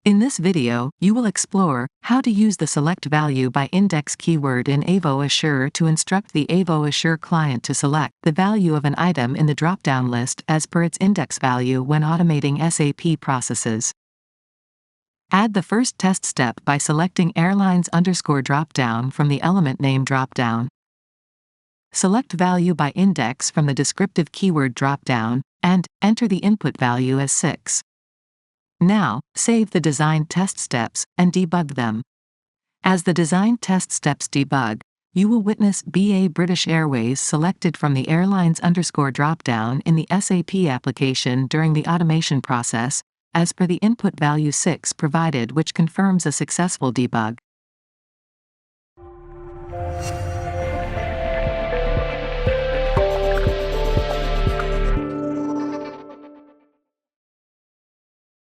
In this video, you will explore how to use the select value by index keyword in Avo Assure to instruct the Avo Assure client to select the value of an item in the dropdown list as per its index value when automating SAP processes. Add the first test step by selecting airlines _dropdown from the element name dropdown. Select value by index from the descriptive keyword dropdown, and enter the input value as 6. Now, save the designed test steps and debug them. As the designed test steps debug, you will witness BA British Airways selected from the airlines _dropdown in the SAP application during the automation process, as per the input value 6 provided, which confirms a successful debug.